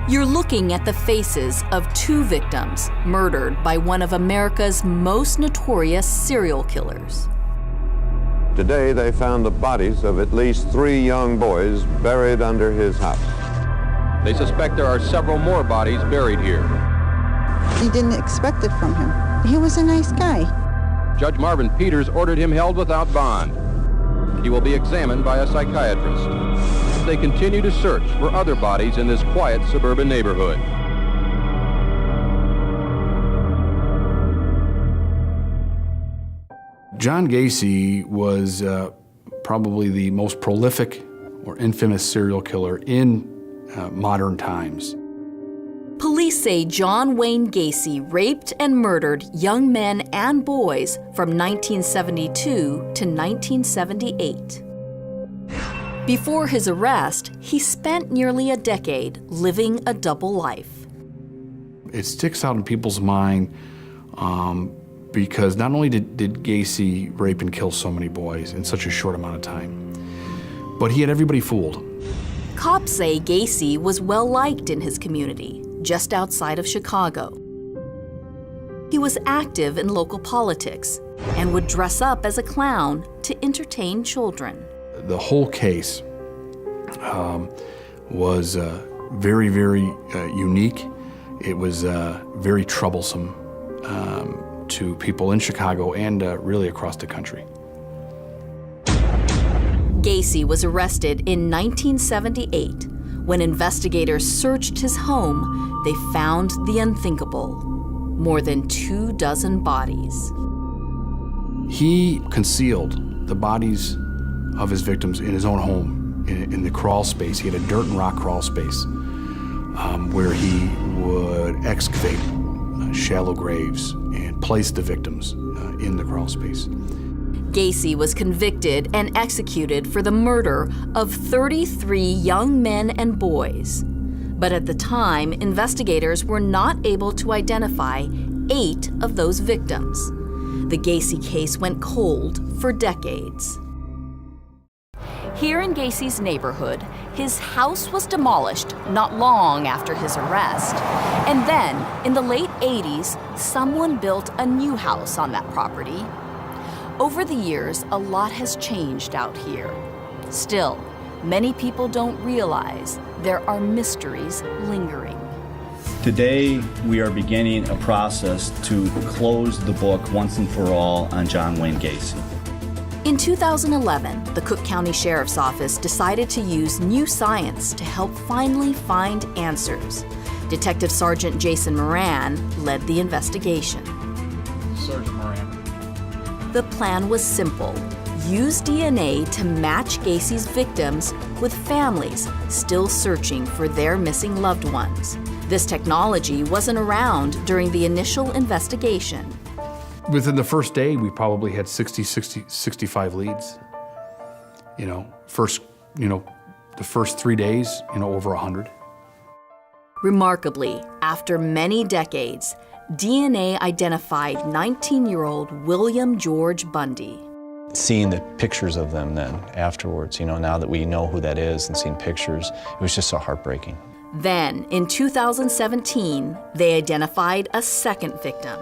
You're looking at the faces of two victims murdered by one of America's most notorious serial killers. Today, they found the bodies of at least 3 young boys buried under his house. They suspect there are several more bodies buried here. You didn't expect it from him. He was a nice guy. Judge Marvin Peters ordered him held without bond. He will be examined by a psychiatrist. They continue to search for other bodies in this quiet suburban neighborhood. John Gacy was probably the most prolific or infamous serial killer in modern times. Police say John Wayne Gacy raped and murdered young men and boys from 1972 to 1978. Before his arrest, he spent nearly a decade living a double life. It sticks out in people's mind because not only did Gacy rape and kill so many boys in such a short amount of time, but he had everybody fooled. Cops say Gacy was well-liked in his community, just outside of Chicago. He was active in local politics and would dress up as a clown to entertain children. The whole case was very, very unique. It was very troublesome to people in Chicago and really across the country. Gacy was arrested in 1978. When investigators searched his home, they found the unthinkable: more than 24 bodies. He concealed the bodies of his victims in his own home, in the crawl space. He had a dirt and rock crawl space where he would excavate shallow graves and place the victims in the crawl space. Gacy was convicted and executed for the murder of 33 young men and boys. But at the time, investigators were not able to identify 8 of those victims. The Gacy case went cold for decades. Here in Gacy's neighborhood, his house was demolished not long after his arrest. And then, in the late 80s, someone built a new house on that property. Over the years, a lot has changed out here. Still, many people don't realize there are mysteries lingering. Today, we are beginning a process to close the book once and for all on John Wayne Gacy. In 2011, the Cook County Sheriff's Office decided to use new science to help finally find answers. Detective Sergeant Jason Moran led the investigation. Sergeant Moran. The plan was simple: use DNA to match Gacy's victims with families still searching for their missing loved ones. This technology wasn't around during the initial investigation. Within the first day, we probably had 65 leads. The first 3 days, over 100. Remarkably, after many decades, DNA identified 19-year-old William George Bundy. Seeing the pictures of them then afterwards, now that we know who that is and seeing pictures, it was just so heartbreaking. Then, in 2017, they identified a second victim,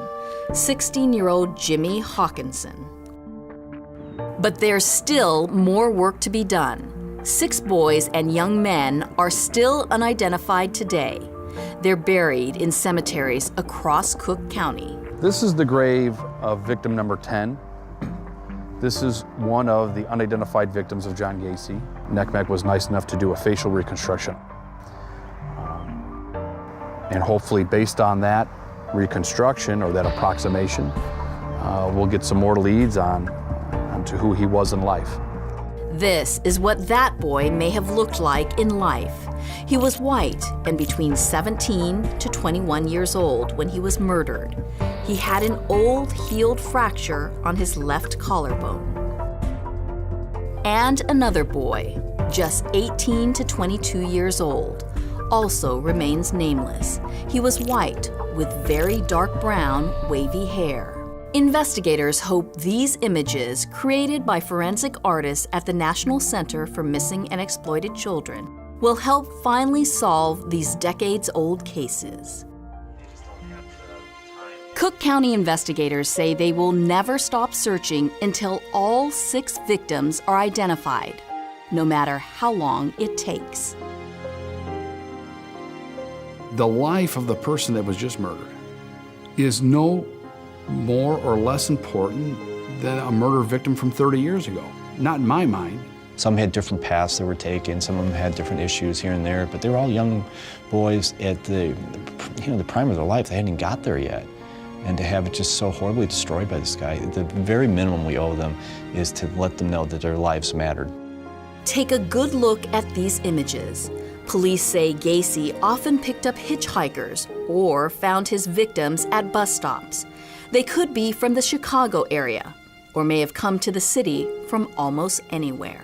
16-year-old Jimmy Hawkinson. But there's still more work to be done. 6 boys and young men are still unidentified today. They're buried in cemeteries across Cook County. This is the grave of victim number 10. This is one of the unidentified victims of John Gacy. NMCEC was nice enough to do a facial reconstruction. And hopefully, based on that reconstruction or that approximation, we'll get some more leads onto who he was in life. This is what that boy may have looked like in life. He was white and between 17 to 21 years old when he was murdered. He had an old healed fracture on his left collarbone. And another boy, just 18 to 22 years old, also remains nameless. He was white with very dark brown, wavy hair. Investigators hope these images, created by forensic artists at the National Center for Missing and Exploited Children, will help finally solve these decades-old cases. Cook County investigators say they will never stop searching until all 6 victims are identified, no matter how long it takes. The life of the person that was just murdered is no more or less important than a murder victim from 30 years ago. Not in my mind. Some had different paths that were taken, some of them had different issues here and there, but they were all young boys at the prime of their life. They hadn't even got there yet. And to have it just so horribly destroyed by this guy, the very minimum we owe them is to let them know that their lives mattered. Take a good look at these images. Police say Gacy often picked up hitchhikers or found his victims at bus stops. They could be from the Chicago area or may have come to the city from almost anywhere.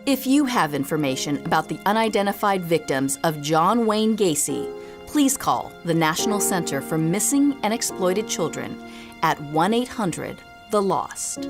If you have information about the unidentified victims of John Wayne Gacy, please call the National Center for Missing and Exploited Children at 1-800-THE-LOST.